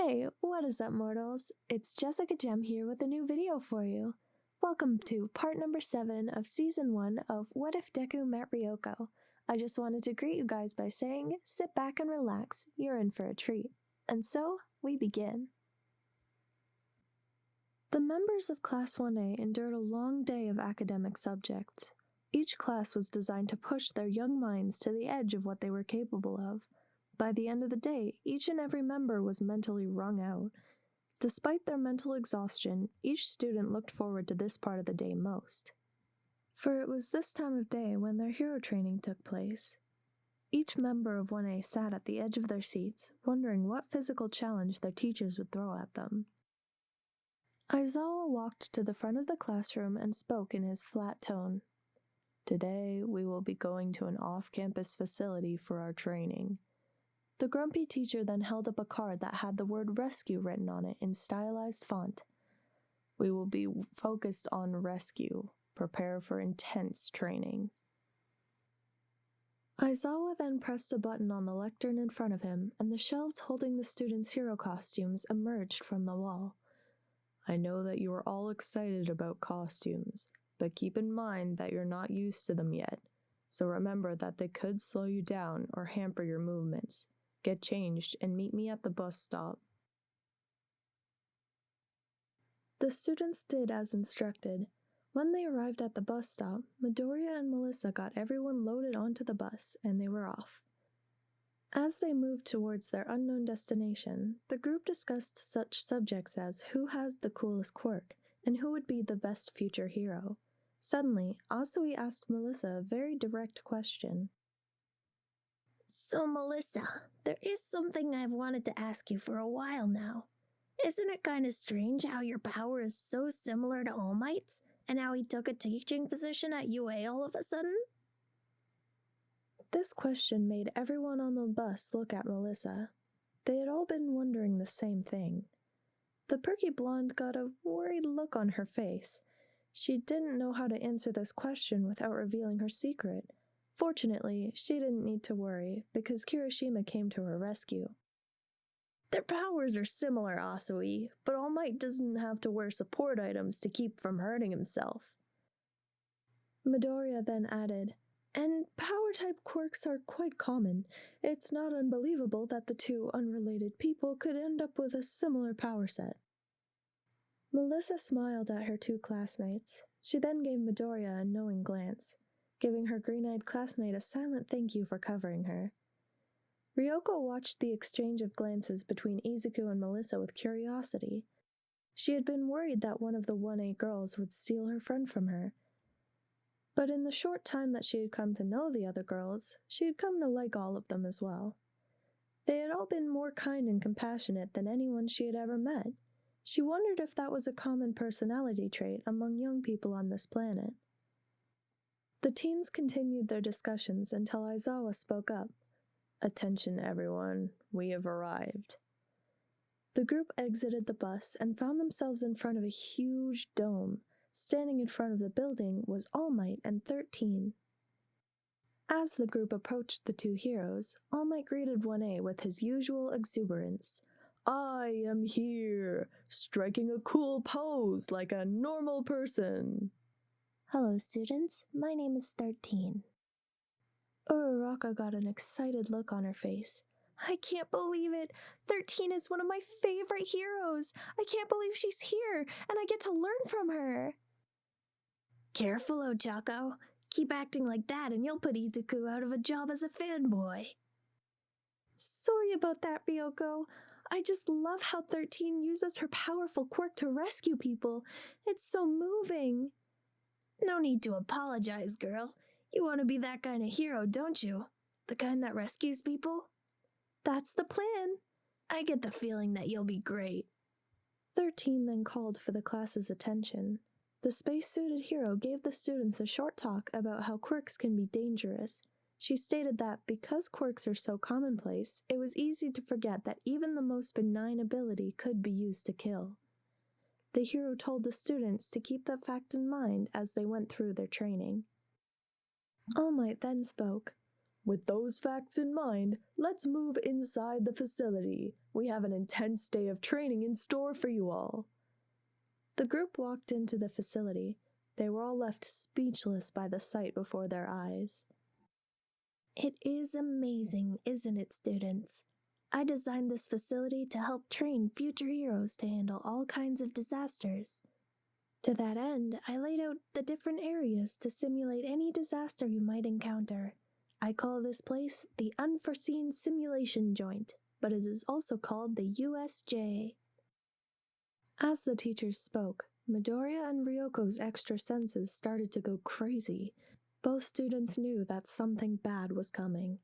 Hey, what is up, mortals? It's JessicaGem here with a new video for you. Welcome to part number 7 of season 1 of What If Deku Met Ryoko. I just wanted to greet you guys by saying, sit back and relax, you're in for a treat. And so, we begin. The members of Class 1A endured a long day of academic subjects. Each class was designed to push their young minds to the edge of what they were capable of. By the end of the day, each and every member was mentally wrung out. Despite their mental exhaustion, each student looked forward to this part of the day most. For it was this time of day when their hero training took place. Each member of 1A sat at the edge of their seats, wondering what physical challenge their teachers would throw at them. Aizawa walked to the front of the classroom and spoke in his flat tone. Today, we will be going to an off-campus facility for our training. The grumpy teacher then held up a card that had the word rescue written on it in stylized font. We will be focused on rescue. Prepare for intense training. Aizawa then pressed a button on the lectern in front of him, and the shelves holding the students' hero costumes emerged from the wall. I know that you are all excited about costumes, but keep in mind that you're not used to them yet, so remember that they could slow you down or hamper your movements. Get changed and meet me at the bus stop. The students did as instructed. When they arrived at the bus stop, Midoriya and Melissa got everyone loaded onto the bus, and they were off. As they moved towards their unknown destination, the group discussed such subjects as who has the coolest quirk, and who would be the best future hero. Suddenly, Asui asked Melissa a very direct question. So, Melissa, there is something I've wanted to ask you for a while now. Isn't it kind of strange how your power is so similar to All Might's, and how he took a teaching position at UA all of a sudden? This question made everyone on the bus look at Melissa. They had all been wondering the same thing. The perky blonde got a worried look on her face. She didn't know how to answer this question without revealing her secret. Fortunately, she didn't need to worry, because Kirishima came to her rescue. Their powers are similar, Asui, but All Might doesn't have to wear support items to keep from hurting himself. Midoriya then added, and power-type quirks are quite common. It's not unbelievable that the two unrelated people could end up with a similar power set. Melissa smiled at her two classmates. She then gave Midoriya a knowing glance, giving her green-eyed classmate a silent thank you for covering her. Ryoko watched the exchange of glances between Izuku and Melissa with curiosity. She had been worried that one of the 1A girls would steal her friend from her. But in the short time that she had come to know the other girls, she had come to like all of them as well. They had all been more kind and compassionate than anyone she had ever met. She wondered if that was a common personality trait among young people on this planet. The teens continued their discussions until Aizawa spoke up. Attention everyone, we have arrived. The group exited the bus and found themselves in front of a huge dome. Standing in front of the building was All Might and 13. As the group approached the two heroes, All Might greeted 1A with his usual exuberance. I am here, striking a cool pose like a normal person. Hello, students. My name is 13. Uraraka got an excited look on her face. I can't believe it. 13 is one of my favorite heroes. I can't believe she's here, and I get to learn from her. Careful, Ochako. Keep acting like that, and you'll put Izuku out of a job as a fanboy. Sorry about that, Ryoko. I just love how 13 uses her powerful quirk to rescue people. It's so moving. No need to apologize, girl. You want to be that kind of hero, don't you? The kind that rescues people? That's the plan. I get the feeling that you'll be great. 13 then called for the class's attention. The space-suited hero gave the students a short talk about how quirks can be dangerous. She stated that because quirks are so commonplace, it was easy to forget that even the most benign ability could be used to kill. The hero told the students to keep that fact in mind as they went through their training. All Might then spoke. With those facts in mind, let's move inside the facility. We have an intense day of training in store for you all. The group walked into the facility. They were all left speechless by the sight before their eyes. It is amazing, isn't it, students? I designed this facility to help train future heroes to handle all kinds of disasters. To that end, I laid out the different areas to simulate any disaster you might encounter. I call this place the Unforeseen Simulation Joint, but it is also called the USJ. As the teachers spoke, Midoriya and Ryoko's extra senses started to go crazy. Both students knew that something bad was coming.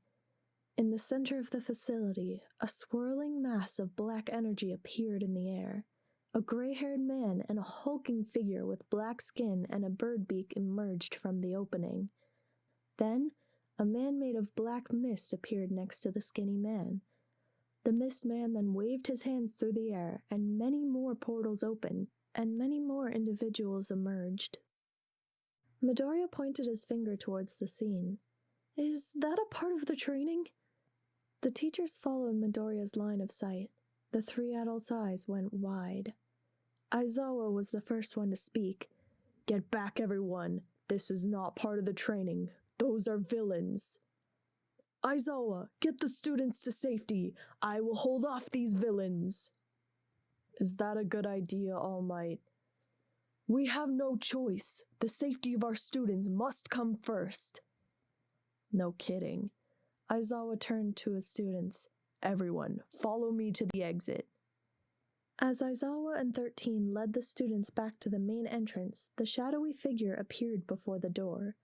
In the center of the facility, a swirling mass of black energy appeared in the air. A gray-haired man and a hulking figure with black skin and a bird beak emerged from the opening. Then, a man made of black mist appeared next to the skinny man. The mist man then waved his hands through the air, and many more portals opened, and many more individuals emerged. Midoriya pointed his finger towards the scene. Is that a part of the training? The teachers followed Midoriya's line of sight. The three adults' eyes went wide. Aizawa was the first one to speak. Get back, everyone. This is not part of the training. Those are villains. Aizawa, get the students to safety. I will hold off these villains. Is that a good idea, All Might? We have no choice. The safety of our students must come first. No kidding. Aizawa turned to his students. Everyone, follow me to the exit. As Aizawa and 13 led the students back to the main entrance, the shadowy figure appeared before the door.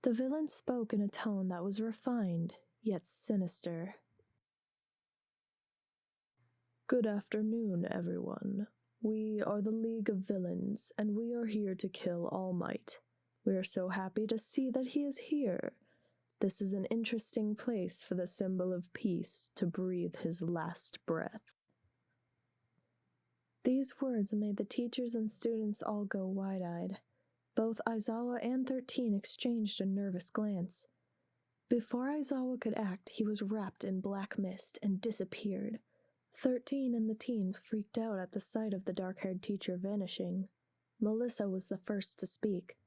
The villain spoke in a tone that was refined, yet sinister. Good afternoon, everyone. We are the League of Villains, and we are here to kill All Might. We are so happy to see that he is here. This is an interesting place for the symbol of peace to breathe his last breath. These words made the teachers and students all go wide-eyed. Both Aizawa and 13 exchanged a nervous glance. Before Aizawa could act, he was wrapped in black mist and disappeared. 13 and the teens freaked out at the sight of the dark-haired teacher vanishing. Melissa was the first to speak.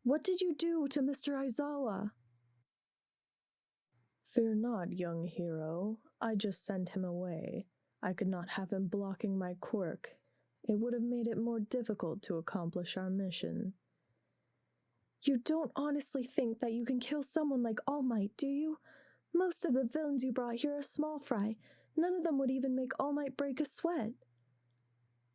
What did you do to Mr. Aizawa? Fear not, young hero. I just sent him away. I could not have him blocking my quirk. It would have made it more difficult to accomplish our mission. You don't honestly think that you can kill someone like All Might, do you? Most of the villains you brought here are small fry. None of them would even make All Might break a sweat.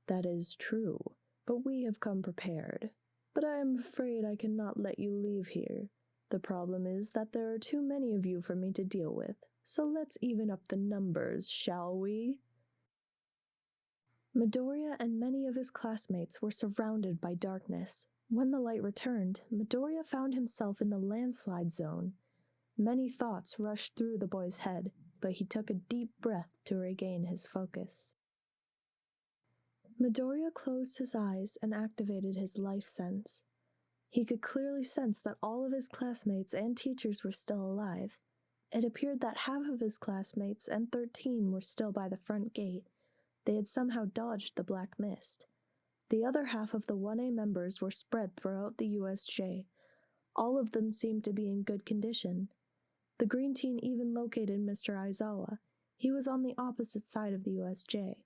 That is true, but we have come prepared. But I am afraid I cannot let you leave here. The problem is that there are too many of you for me to deal with, so let's even up the numbers, shall we? Midoriya and many of his classmates were surrounded by darkness. When the light returned, Midoriya found himself in the landslide zone. Many thoughts rushed through the boy's head, but he took a deep breath to regain his focus. Midoriya closed his eyes and activated his life sense. He could clearly sense that all of his classmates and teachers were still alive. It appeared that half of his classmates and 13 were still by the front gate. They had somehow dodged the black mist. The other half of the 1A members were spread throughout the USJ. All of them seemed to be in good condition. The green teen even located Mr. Aizawa. He was on the opposite side of the USJ.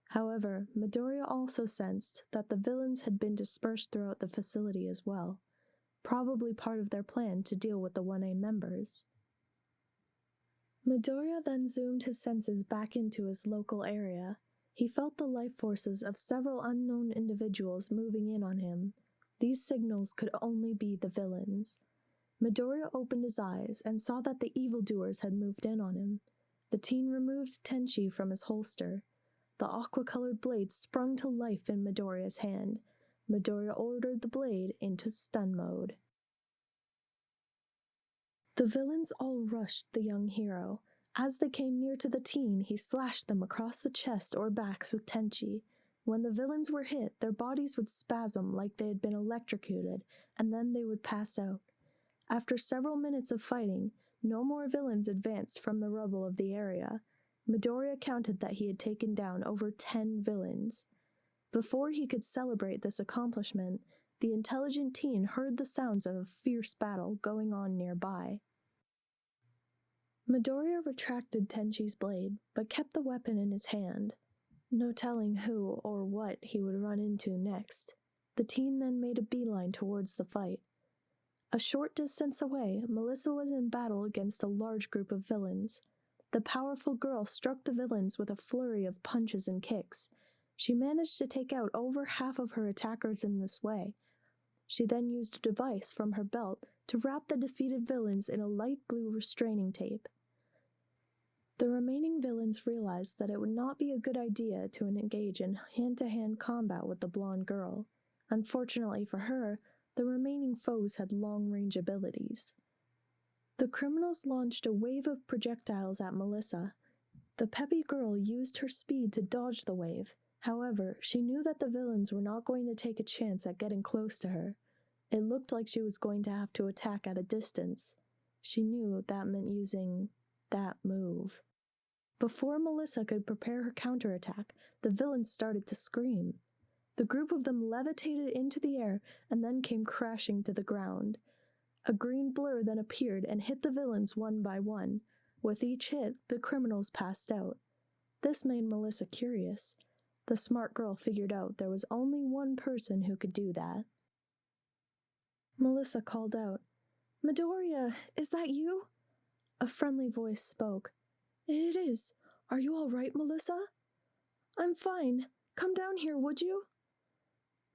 However, Midoriya also sensed that the villains had been dispersed throughout the facility as well, probably part of their plan to deal with the 1A members. Midoriya then zoomed his senses back into his local area. He felt the life forces of several unknown individuals moving in on him. These signals could only be the villains. Midoriya opened his eyes and saw that the evildoers had moved in on him. The teen removed Tenchi from his holster. The aqua-colored blade sprung to life in Midoriya's hand. Midoriya ordered the blade into stun mode. The villains all rushed the young hero. As they came near to the teen, he slashed them across the chest or backs with Tenchi. When the villains were hit, their bodies would spasm like they had been electrocuted, and then they would pass out. After several minutes of fighting, no more villains advanced from the rubble of the area. Midoriya counted that he had taken down over 10 villains. Before he could celebrate this accomplishment, the intelligent teen heard the sounds of a fierce battle going on nearby. Midoriya retracted Tenchi's blade, but kept the weapon in his hand. No telling who or what he would run into next. The teen then made a beeline towards the fight. A short distance away, Melissa was in battle against a large group of villains. The powerful girl struck the villains with a flurry of punches and kicks. She managed to take out over half of her attackers in this way. She then used a device from her belt to wrap the defeated villains in a light blue restraining tape. The remaining villains realized that it would not be a good idea to engage in hand-to-hand combat with the blonde girl. Unfortunately for her, the remaining foes had long-range abilities. The criminals launched a wave of projectiles at Melissa. The peppy girl used her speed to dodge the wave. However, she knew that the villains were not going to take a chance at getting close to her. It looked like she was going to have to attack at a distance. She knew that meant using that move. Before Melissa could prepare her counterattack, the villains started to scream. The group of them levitated into the air and then came crashing to the ground. A green blur then appeared and hit the villains one by one. With each hit, the criminals passed out. This made Melissa curious. The smart girl figured out there was only one person who could do that. Melissa called out, "Midoriya, is that you?" A friendly voice spoke. "It is. Are you all right, Melissa?" "I'm fine. Come down here, would you?"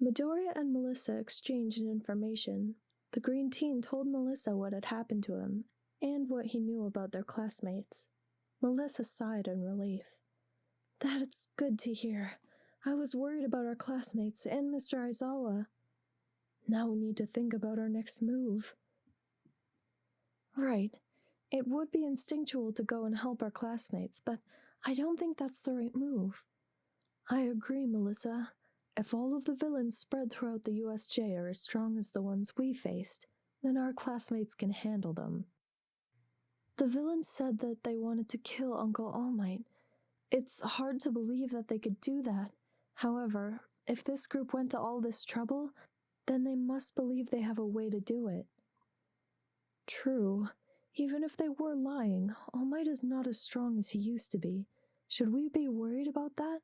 Midoriya and Melissa exchanged information. The green teen told Melissa what had happened to him, and what he knew about their classmates. Melissa sighed in relief. "That's good to hear. I was worried about our classmates and Mr. Aizawa. Now we need to think about our next move." "Right. It would be instinctual to go and help our classmates, but I don't think that's the right move." "I agree, Melissa. If all of the villains spread throughout the USJ are as strong as the ones we faced, then our classmates can handle them." "The villains said that they wanted to kill Uncle All Might. It's hard to believe that they could do that. However, if this group went to all this trouble, then they must believe they have a way to do it." "True. Even if they were lying, All Might is not as strong as he used to be. Should we be worried about that?"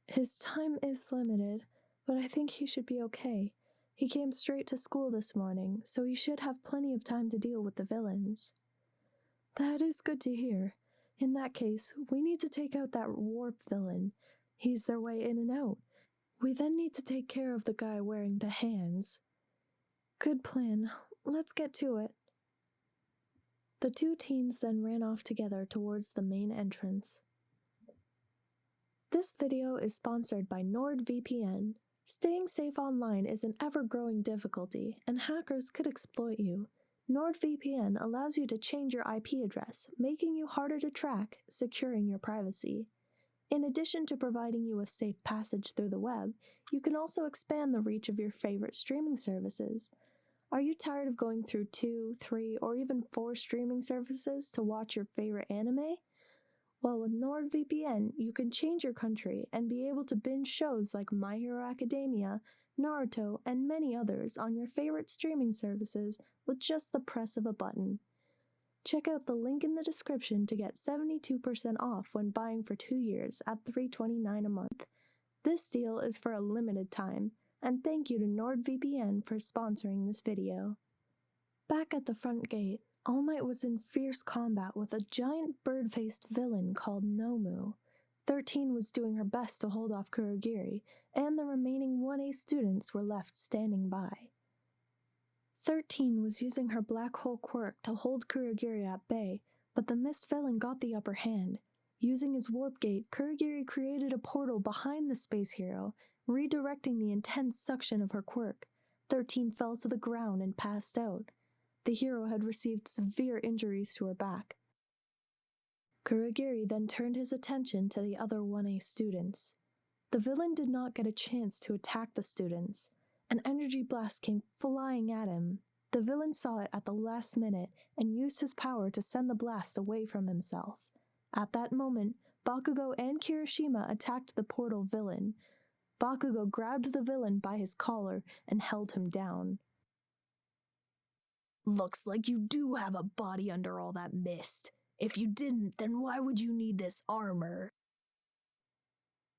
"His time is limited, but I think he should be okay. He came straight to school this morning, so he should have plenty of time to deal with the villains." "That is good to hear. In that case, we need to take out that warp villain. He's their way in and out. We then need to take care of the guy wearing the hands." "Good plan. Let's get to it." The two teens then ran off together towards the main entrance. This video is sponsored by NordVPN. Staying safe online is an ever-growing difficulty, and hackers could exploit you. NordVPN allows you to change your IP address, making you harder to track, securing your privacy. In addition to providing you a safe passage through the web, you can also expand the reach of your favorite streaming services. Are you tired of going through 2, 3, or even 4 streaming services to watch your favorite anime? Well, with NordVPN, you can change your country and be able to binge shows like My Hero Academia, Naruto, and many others on your favorite streaming services with just the press of a button. Check out the link in the description to get 72% off when buying for 2 years at $3.29 a month. This deal is for a limited time, and thank you to NordVPN for sponsoring this video. Back at the front gate, All Might was in fierce combat with a giant bird-faced villain called Nomu. 13 was doing her best to hold off Kurogiri, and the remaining 1A students were left standing by. 13 was using her black hole quirk to hold Kurogiri at bay, but the mist villain got the upper hand. Using his warp gate, Kurogiri created a portal behind the space hero, redirecting the intense suction of her quirk. 13 fell to the ground and passed out. The hero had received severe injuries to her back. Kurogiri then turned his attention to the other 1A students. The villain did not get a chance to attack the students. An energy blast came flying at him. The villain saw it at the last minute and used his power to send the blast away from himself. At that moment, Bakugo and Kirishima attacked the portal villain. Bakugo grabbed the villain by his collar and held him down. Looks like you do have a body under all that mist. If you didn't, then why would you need this armor?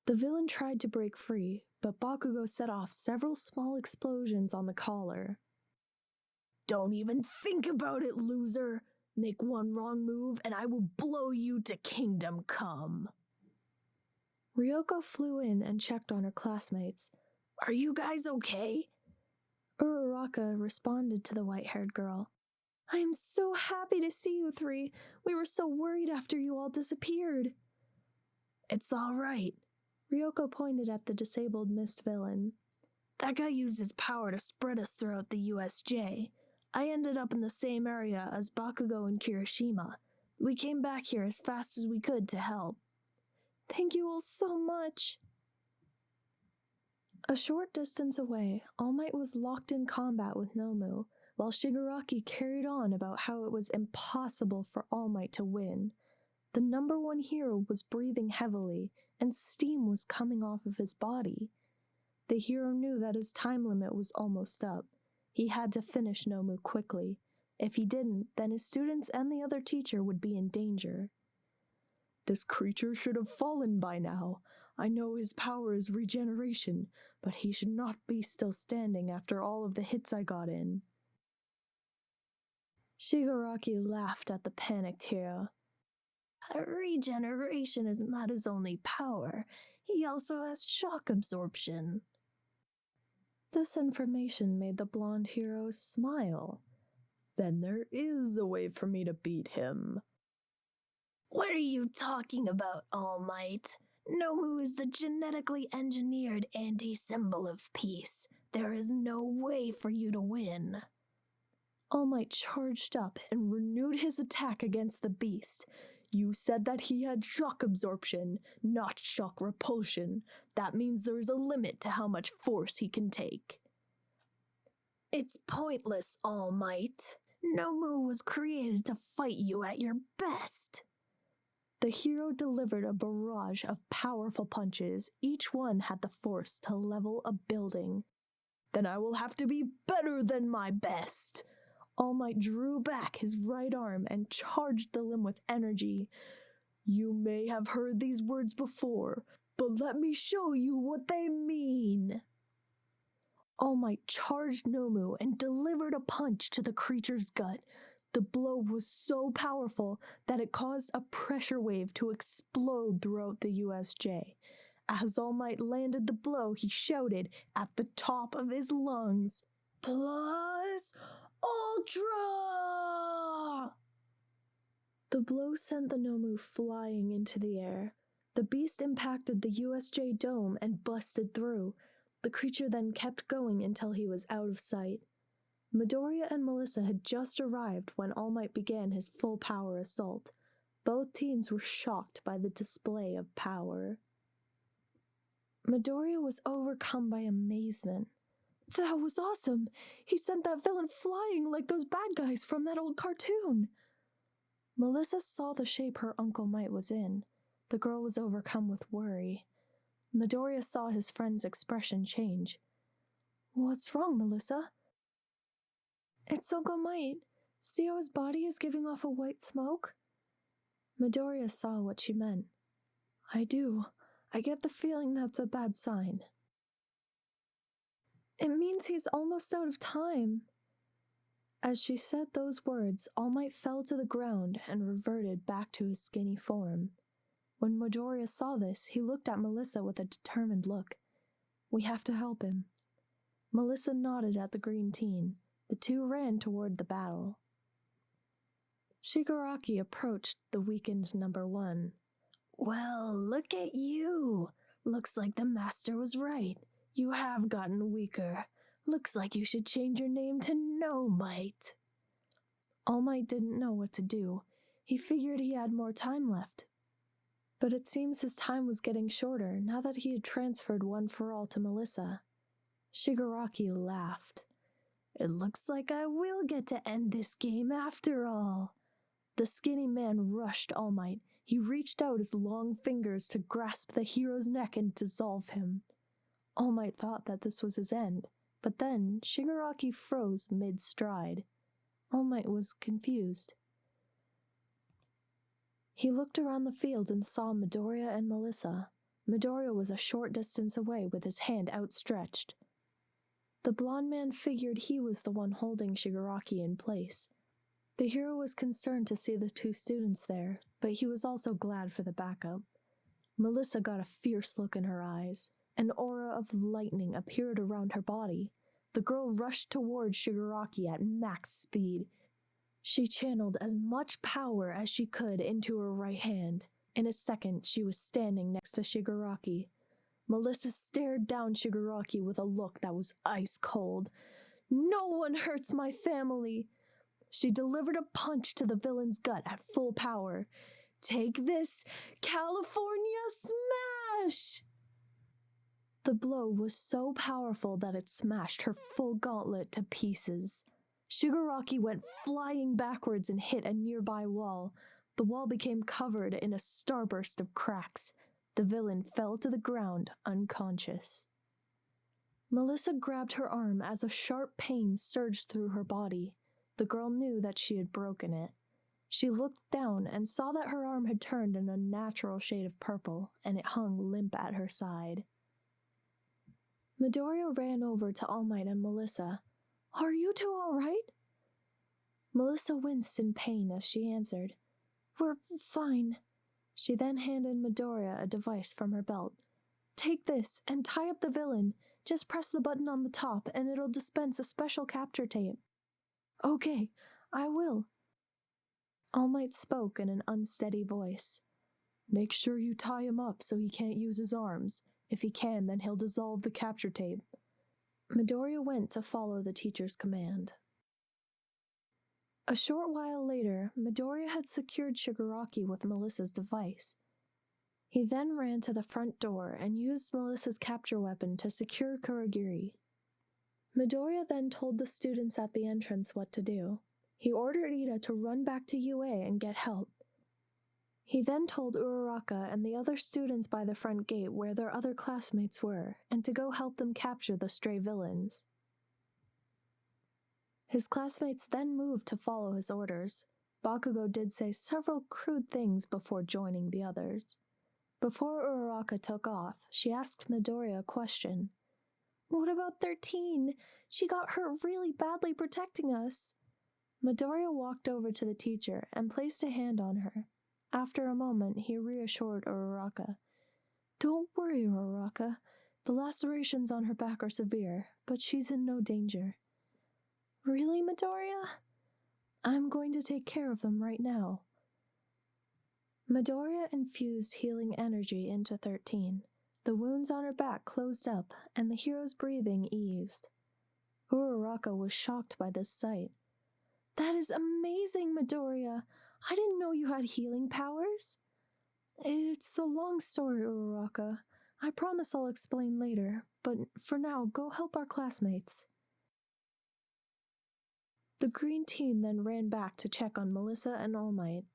The villain tried to break free, but Bakugo set off several small explosions on the collar. Don't even think about it, loser! Make one wrong move and I will blow you to kingdom come. Ryoko flew in and checked on her classmates. Are you guys okay? Uraraka responded to the white-haired girl. I am so happy to see you three. We were so worried after you all disappeared. It's all right. Ryoko pointed at the disabled mist villain. That guy used his power to spread us throughout the USJ. I ended up in the same area as Bakugo and Kirishima. We came back here as fast as we could to help. Thank you all so much. A short distance away, All Might was locked in combat with Nomu, while Shigaraki carried on about how it was impossible for All Might to win. The number one hero was breathing heavily, and steam was coming off of his body. The hero knew that his time limit was almost up. He had to finish Nomu quickly. If he didn't, then his students and the other teacher would be in danger. This creature should have fallen by now. I know his power is regeneration, but he should not be still standing after all of the hits I got in. Shigaraki laughed at the panicked hero. Regeneration is not his only power. He also has shock absorption. This information made the blonde hero smile. Then there is a way for me to beat him. What are you talking about, All Might? Nomu is the genetically engineered anti-symbol of peace. There is no way for you to win. All Might charged up and renewed his attack against the beast. You said that he had shock absorption, not shock repulsion. That means there is a limit to how much force he can take. It's pointless, All Might. Nomu was created to fight you at your best. The hero delivered a barrage of powerful punches. Each one had the force to level a building. Then I will have to be better than my best. All Might drew back his right arm and charged the limb with energy. You may have heard these words before, but let me show you what they mean. All Might charged Nomu and delivered a punch to the creature's gut. The blow was so powerful that it caused a pressure wave to explode throughout the USJ. As All Might landed the blow, he shouted at the top of his lungs, "Plus Ultra!" The blow sent the Nomu flying into the air. The beast impacted the USJ dome and busted through. The creature then kept going until he was out of sight. Midoriya and Melissa had just arrived when All Might began his full power assault. Both teens were shocked by the display of power. Midoriya was overcome by amazement. That was awesome! He sent that villain flying like those bad guys from that old cartoon! Melissa saw the shape her Uncle Might was in. The girl was overcome with worry. Midoriya saw his friend's expression change. What's wrong, Melissa? It's Uncle Might. See how his body is giving off a white smoke? Midoriya saw what she meant. I do. I get the feeling that's a bad sign. It means he's almost out of time. As she said those words, All Might fell to the ground and reverted back to his skinny form. When Midoriya saw this, he looked at Melissa with a determined look. We have to help him. Melissa nodded at the green teen. The two ran toward the battle. Shigaraki approached the weakened number one. Well, look at you. Looks like the master was right. You have gotten weaker. Looks like you should change your name to No Might. All Might didn't know what to do. He figured he had more time left. But it seems his time was getting shorter now that he had transferred One for All to Melissa. Shigaraki laughed. It looks like I will get to end this game after all. The skinny man rushed All Might. He reached out his long fingers to grasp the hero's neck and dissolve him. All Might thought that this was his end, but then Shigaraki froze mid-stride. All Might was confused. He looked around the field and saw Midoriya and Melissa. Midoriya was a short distance away with his hand outstretched. The blonde man figured he was the one holding Shigaraki in place. The hero was concerned to see the two students there, but he was also glad for the backup. Melissa got a fierce look in her eyes. An aura of lightning appeared around her body. The girl rushed towards Shigaraki at max speed. She channeled as much power as she could into her right hand. In a second, she was standing next to Shigaraki. Melissa stared down Shigaraki with a look that was ice cold. "No one hurts my family!" She delivered a punch to the villain's gut at full power. "Take this, California Smash!" The blow was so powerful that it smashed her full gauntlet to pieces. Shigaraki went flying backwards and hit a nearby wall. The wall became covered in a starburst of cracks. The villain fell to the ground unconscious. Melissa grabbed her arm as a sharp pain surged through her body. The girl knew that she had broken it. She looked down and saw that her arm had turned an unnatural shade of purple, and it hung limp at her side. Midoriya ran over to All Might and Melissa. "Are you two all right?" Melissa winced in pain as she answered, "We're fine." She then handed Midoriya a device from her belt. "Take this and tie up the villain. Just press the button on the top and it'll dispense a special capture tape." "Okay, I will." All Might spoke in an unsteady voice. "Make sure you tie him up so he can't use his arms. If he can, then he'll dissolve the capture tape." Midoriya went to follow the teacher's command. A short while later, Midoriya had secured Shigaraki with Melissa's device. He then ran to the front door and used Melissa's capture weapon to secure Kurogiri. Midoriya then told the students at the entrance what to do. He ordered Ida to run back to UA and get help. He then told Uraraka and the other students by the front gate where their other classmates were, and to go help them capture the stray villains. His classmates then moved to follow his orders. Bakugo did say several crude things before joining the others. Before Uraraka took off, she asked Midoriya a question. "What about 13? She got hurt really badly protecting us." Midoriya walked over to the teacher and placed a hand on her. After a moment, he reassured Uraraka. "Don't worry, Uraraka. The lacerations on her back are severe, but she's in no danger." "Really, Midoriya?" "I'm going to take care of them right now." Midoriya infused healing energy into 13. The wounds on her back closed up, and the hero's breathing eased. Uraraka was shocked by this sight. "That is amazing, Midoriya! I didn't know you had healing powers." "It's a long story, Uraraka. I promise I'll explain later, but for now, go help our classmates." The green teen then ran back to check on Melissa and All Might.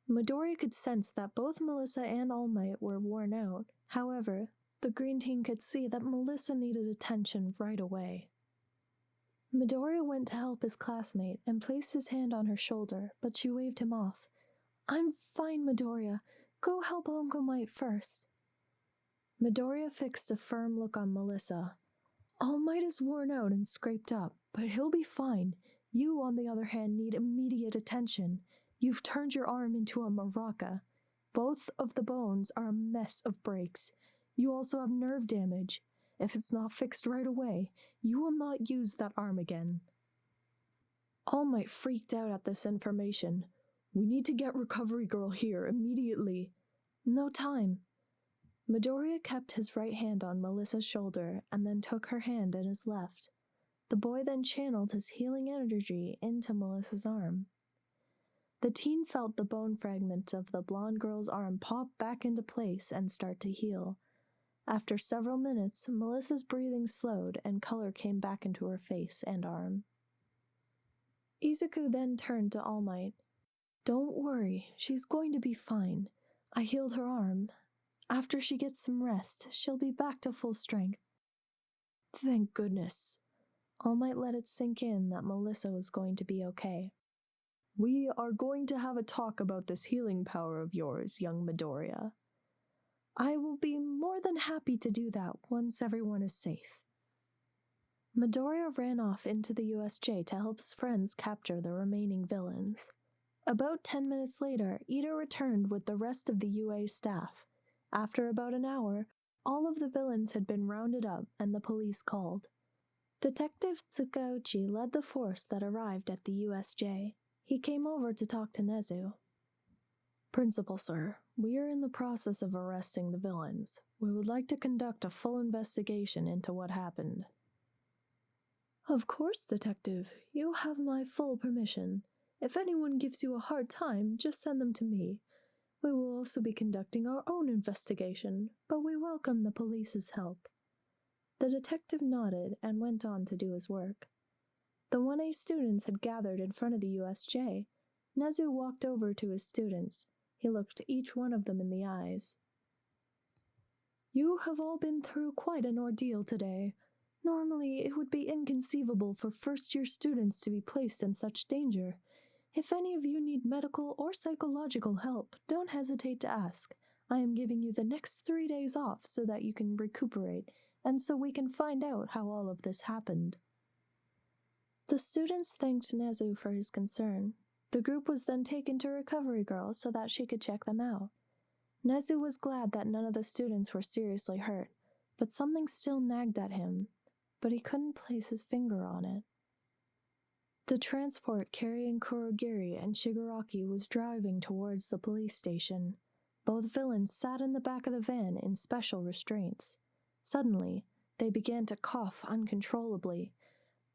Midoriya could sense that both Melissa and All Might were worn out. However, the green teen could see that Melissa needed attention right away. Midoriya went to help his classmate and placed his hand on her shoulder, but she waved him off. "I'm fine, Midoriya. Go help Uncle Might first." Midoriya fixed a firm look on Melissa. "All Might is worn out and scraped up, but he'll be fine. You, on the other hand, need immediate attention. You've turned your arm into a maraca. Both of the bones are a mess of breaks. You also have nerve damage. If it's not fixed right away, you will not use that arm again." All Might freaked out at this information. "We need to get Recovery Girl here immediately." "No time." Midoriya kept his right hand on Melissa's shoulder and then took her hand in his left. The boy then channeled his healing energy into Melissa's arm. The teen felt the bone fragments of the blonde girl's arm pop back into place and start to heal. After several minutes, Melissa's breathing slowed and color came back into her face and arm. Izuku then turned to All Might. Don't worry, she's going to be fine. I healed her arm. After she gets some rest, she'll be back to full strength. Thank goodness. All Might let it sink in that Melissa was going to be okay. We are going to have a talk about this healing power of yours, young Midoriya. I will be more than happy to do that once everyone is safe. Midoriya ran off into the USJ to help his friends capture the remaining villains. About 10 minutes later, Ito returned with the rest of the UA staff. After about an hour, all of the villains had been rounded up and the police called. Detective Tsukauchi led the force that arrived at the USJ. He came over to talk to Nezu. Principal, sir, we are in the process of arresting the villains. We would like to conduct a full investigation into what happened. Of course, Detective. You have my full permission. If anyone gives you a hard time, just send them to me. We will also be conducting our own investigation, but we welcome the police's help. The detective nodded and went on to do his work. The 1A students had gathered in front of the USJ. Nezu walked over to his students. He looked each one of them in the eyes. You have all been through quite an ordeal today. Normally, it would be inconceivable for first-year students to be placed in such danger. If any of you need medical or psychological help, don't hesitate to ask. I am giving you the next 3 days off so that you can recuperate, and so we can find out how all of this happened. The students thanked Nezu for his concern. The group was then taken to Recovery Girl so that she could check them out. Nezu was glad that none of the students were seriously hurt, but something still nagged at him, but he couldn't place his finger on it. The transport carrying Kurogiri and Shigaraki was driving towards the police station. Both villains sat in the back of the van in special restraints. Suddenly, they began to cough uncontrollably.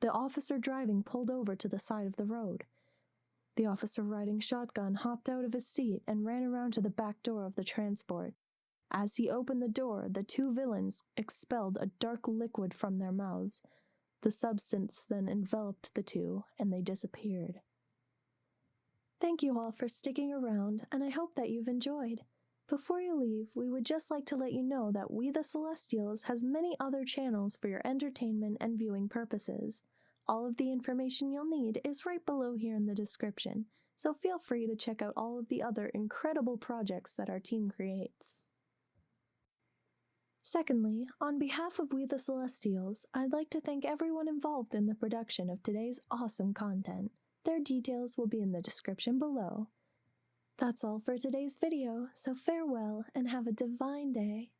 The officer driving pulled over to the side of the road. The officer riding shotgun hopped out of his seat and ran around to the back door of the transport. As he opened the door, the two villains expelled a dark liquid from their mouths. The substance then enveloped the two, and they disappeared. Thank you all for sticking around, and I hope that you've enjoyed. Before you leave, we would just like to let you know that We the Celestials has many other channels for your entertainment and viewing purposes. All of the information you'll need is right below here in the description, so feel free to check out all of the other incredible projects that our team creates. Secondly, on behalf of We the Celestials, I'd like to thank everyone involved in the production of today's awesome content. Their details will be in the description below. That's all for today's video, so farewell and have a divine day.